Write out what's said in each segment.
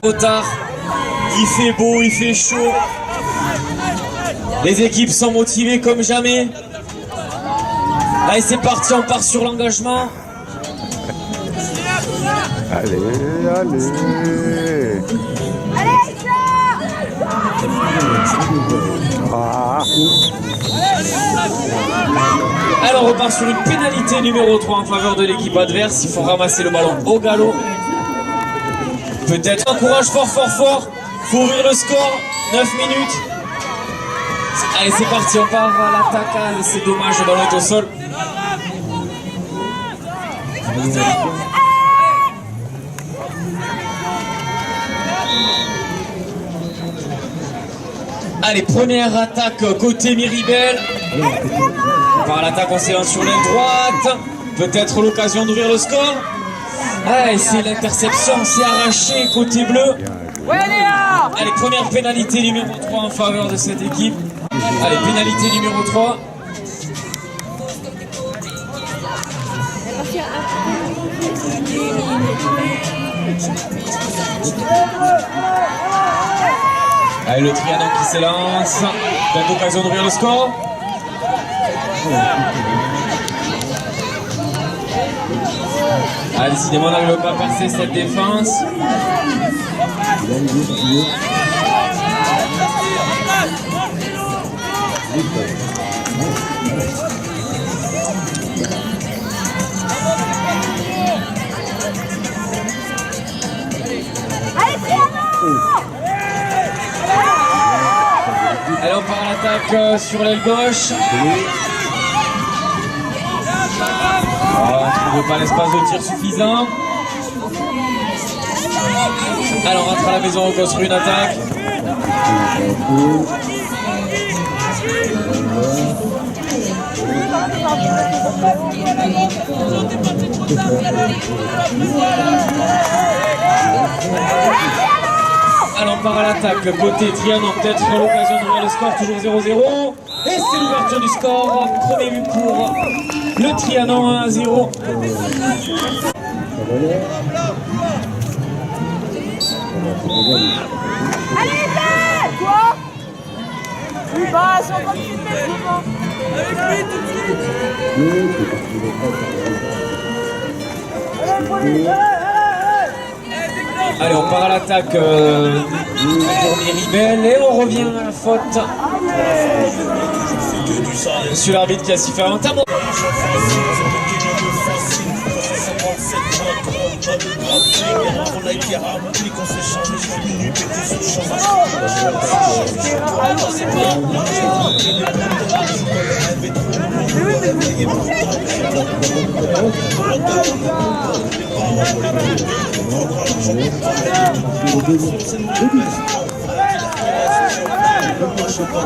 Trop tard, il fait beau, il fait chaud. Les équipes sont motivées comme jamais. Allez, c'est parti, on part sur l'engagement. Allez, allez. Alors on repart sur une pénalité numéro 3 en faveur de l'équipe adverse. Il faut ramasser le ballon au galop. Peut-être encourage fort, fort, fort. Faut ouvrir le score. 9 minutes. Allez, c'est parti, on part à l'attaque. C'est dommage, le ballon est au sol. Allez, première attaque côté Miribel. Par l'attaque, on s'élance sur l'aile droite. Peut-être l'occasion d'ouvrir le score. Allez, c'est l'interception, c'est arraché côté bleu. Allez, première pénalité numéro 3 en faveur de cette équipe. Allez, pénalité numéro 3. Allez, le Trianon qui s'élance. Peut-être l'occasion d'ouvrir le score. Ah, décidément, on n'arrive pas à percer cette défense. Allez, on part à l'attaque sur l'aile gauche. On ne trouve pas l'espace de tir suffisant. Allez, on rentre à la maison, on construit une attaque. Alors on part à l'attaque, côté Trianon, peut-être l'occasion d'ouvrir le score, toujours 0-0. Et c'est l'ouverture du score, premier but pour le Trianon, 1-0. Allez, quoi? Plus bas, c'est encore une mètres devant. Avec lui tout de suite. Allez, on part à l'attaque pour Miribel et on revient à la faute. Monsieur l'arbitre qui a sifflé un tableau.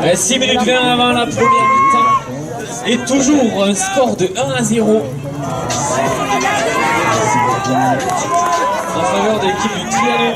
Et 6 minutes 20 avant la première mi-temps. Et toujours un score de 1-0 en faveur de l'équipe du Trianon.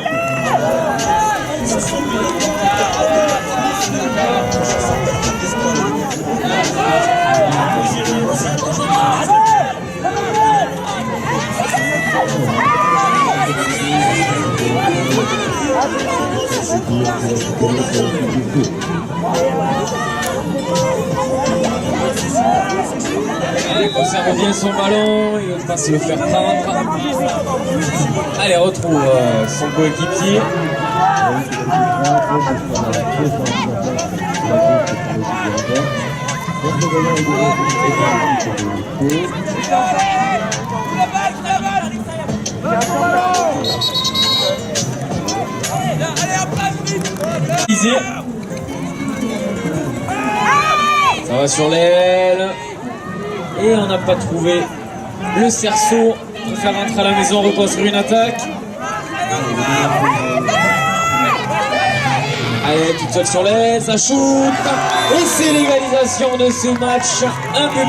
Allez, conserve bien son ballon, il ne veut pas se le faire prendre. Allez, retrouve son coéquipier. Ça va sur l'aile. Et on n'a pas trouvé le cerceau pour faire rentrer à la maison, reconstruire une attaque. Allez, toute seule sur l'aile, ça shoot. Et c'est l'égalisation de ce match. Un peu.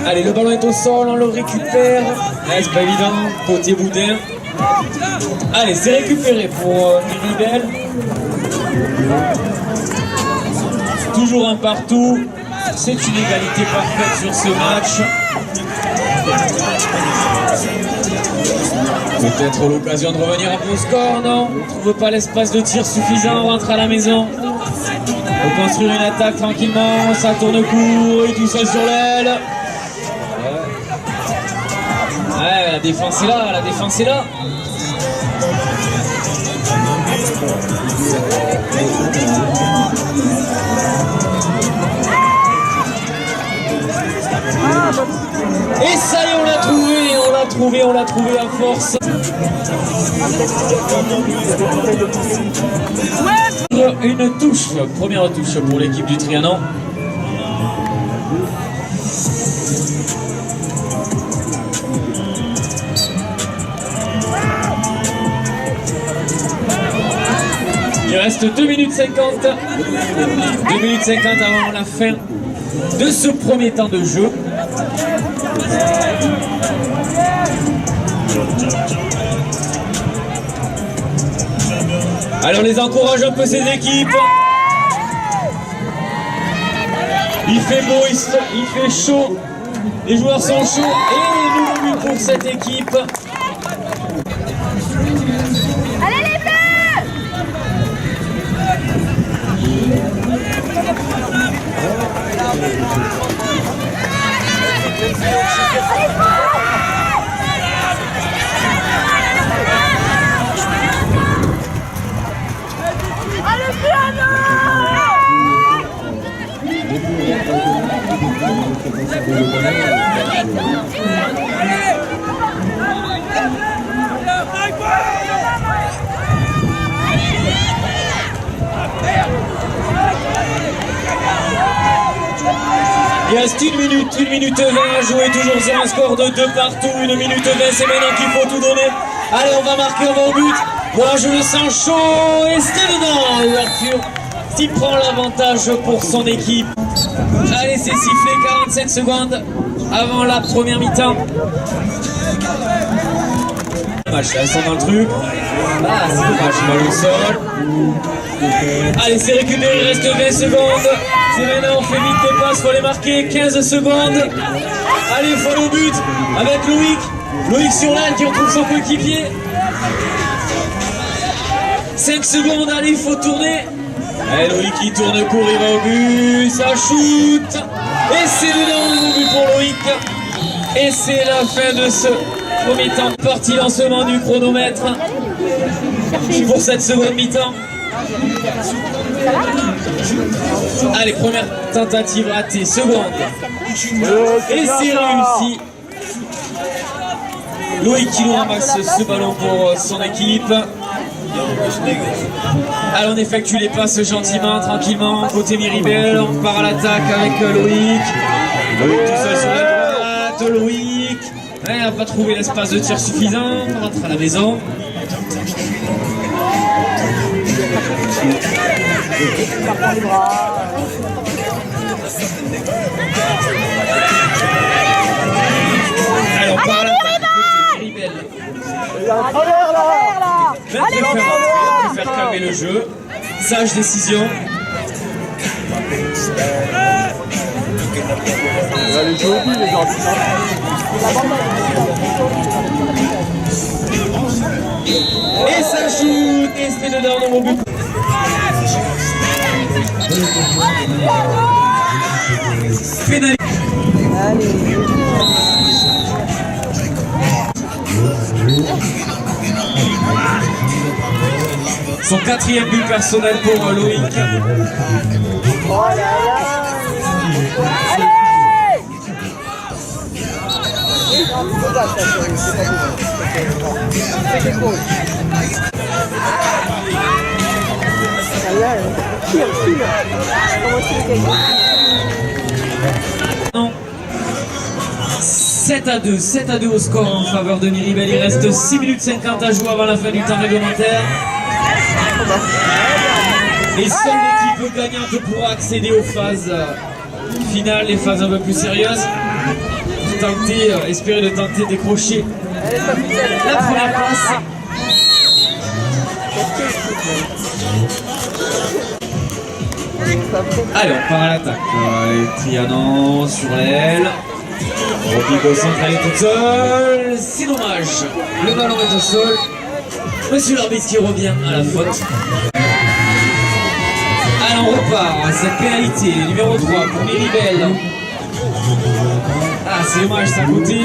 Allez, le ballon est au sol, on le récupère. C'est pas évident, côté Boudin. Allez, c'est récupéré pour Miribel. Toujours un partout. C'est une égalité parfaite sur ce match. Peut-être l'occasion de revenir un peu au score, non? On ne trouve pas l'espace de tir suffisant, on rentre à la maison. On peut construire une attaque tranquillement, ça tourne court et tout seul sur l'aile. Ouais, la défense est là, la défense est là. Et ça y est, on l'a trouvé à force. Une touche, première touche pour l'équipe du Trianon. Il reste 2 minutes 50. 2 minutes 50 avant la fin de ce premier temps de jeu. Alors on les encourage un peu ces équipes. Il fait beau, il fait chaud. Les joueurs sont chauds et nouveau but pour cette équipe. Allez les bleus! Allez piano! Il reste 1 minute 20 à jouer, toujours sur un score de 2 partout, 1 minute 20, c'est maintenant qu'il faut tout donner. Allez, on va marquer, on va au but. Moi, je le sens chaud et c'est dedans. Ouverture qui prend l'avantage pour son équipe. Allez, c'est sifflé, 47 secondes avant la première mi-temps. Match, là, ils sont dans le truc. Ah, c'est dommage, mal au sol. Allez, c'est récupéré, il reste 20 secondes. C'est maintenant, on fait vite les passes, faut les marquer, 15 secondes. Allez, il faut aller au but avec Loïc. Loïc sur l'aile qui retrouve son coéquipier. 5 secondes, allez, il faut tourner. Allez, Loïc qui tourne court, il va au but, ça shoot. Et c'est dedans, nouveau but pour Loïc. Et c'est la fin de ce premier temps. Parti lancement du chronomètre pour cette seconde mi-temps. Allez, première tentative ratée, seconde. Et c'est réussi. Loïc qui nous ramasse ce ballon pour son équipe. Allez, on effectue les passes gentiment, tranquillement. Côté Miribel, on part à l'attaque avec Loïc. Loïc tout seul sur la droite. Loïc. Ouais, on n'a pas trouvé l'espace de tir suffisant. On rentre à la maison. Allez, on part à l'attaque côté Miribel. Allez, Faire calmer le jeu. Sage décision. Allez, jouer au but, les gens. Et ça shoot. Et c'est dedans dans mon but. Pénalité. Son 4e but personnel pour Loïc. Non. 7-2 au score en faveur de Miribel. Il reste 6 minutes 50 à jouer avant la fin du temps réglementaire. Et seule l'équipe gagnante pourra accéder aux phases finales, les phases un peu plus sérieuses. tenter, espérer de tenter de décrocher la première place. Allez, on part à l'attaque. Trianon sur l'aile. Robigo centre, elle est toute seule. C'est dommage. Le ballon est au sol. Monsieur l'arbitre qui revient à la faute. Allez, on repart. Cette pénalité, numéro 3 pour Miribel. Ah, c'est dommage, ça a coûté.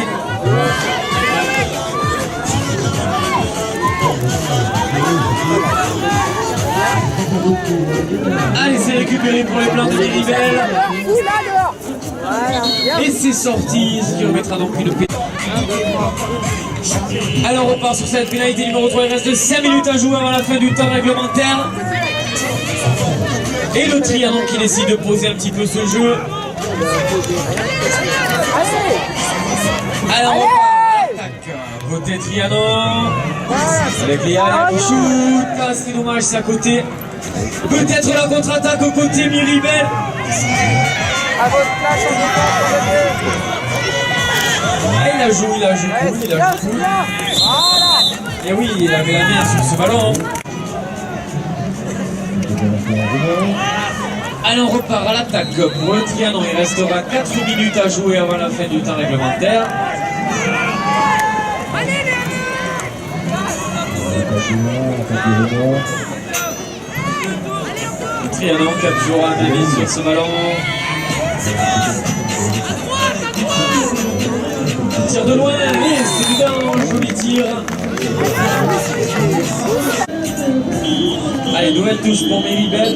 Allez, c'est récupéré pour les plans de Miribel. Et c'est sorti, ce qui remettra donc une pénalité. Alors on repart sur cette pénalité numéro 3, il reste 5 minutes à jouer avant la fin du temps réglementaire. Et le Trianon qui décide de poser un petit peu ce jeu. Alors on repart à l'attaque. Côté Trianon. Avec Léa qui shoot. Ah, c'est dommage, c'est à côté. Peut-être la contre-attaque au côté Miribel. À votre place, on Ah, il a joué, il a joué, il a joué. Et oui, il avait la main sur ce ballon. Allez, on repart à l'attaque pour le Trianon. Il restera 4 minutes à jouer avant la fin du temps réglementaire. Le Trianon capturera un avis sur ce ballon. Tir de loin, et c'est dedans, joli tir. Allez, nouvelle touche pour Miribel.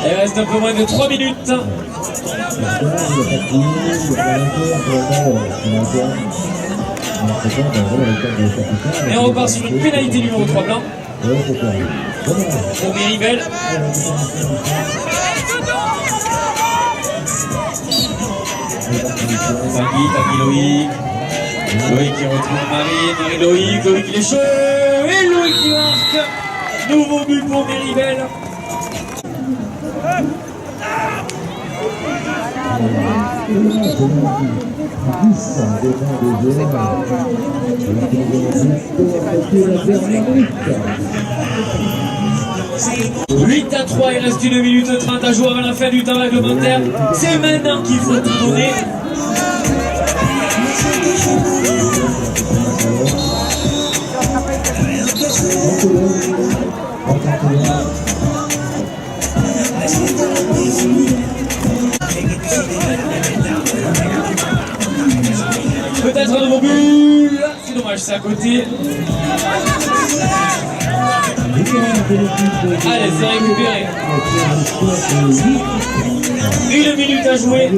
Il reste un peu moins de 3 minutes. Et on repart sur une pénalité numéro 3 blanc. Pour Miribel. Tanguy Loïc. Loïc qui retrouve Marie-Loïc. Loïc il est chaud. Et Loïc qui marque. Nouveau but pour Miribel. Huit à 3, il reste 1 minute 30 à jouer avant la fin du temps réglementaire. C'est maintenant qu'il faut tout donner. Peut-être un nouveau but. C'est dommage, c'est à côté. Allez, c'est récupéré. 1 minute à jouer. 1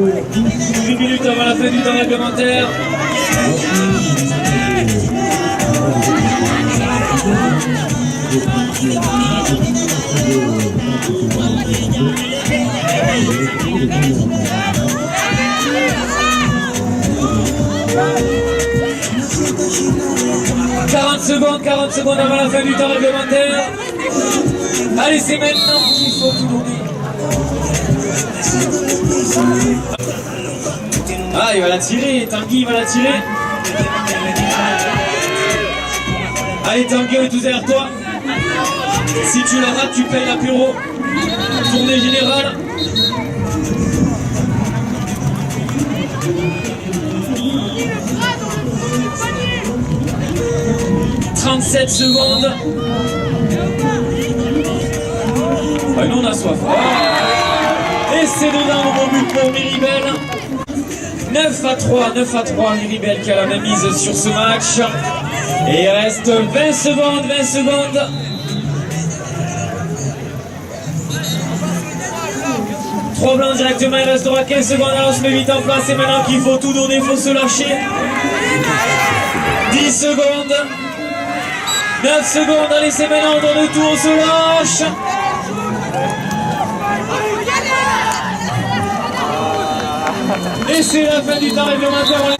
minute avant la fin du temps réglementaire. « 40 secondes avant la fin du temps réglementaire. Allez, c'est maintenant qu'il faut tout donner. Ah, il va la tirer, Tanguy va la tirer. Allez, Tanguy, on est tous derrière toi. Si tu la rates, tu payes l'apéro. Tournée générale. « 37 secondes. Ah, nous on a soif. Ah. Et c'est dedans le bon but pour Miribel. 9 à 3, Miribel qui a la même mise sur ce match. Et il reste 20 secondes. Trois blancs directement, il restera 15 secondes. Alors on se met vite en place. Et maintenant qu'il faut tout donner, il faut se lâcher. 10 secondes. 9 secondes, allez, c'est maintenant, on donne tout, on se lâche. Et c'est la fin du temps réglementaire.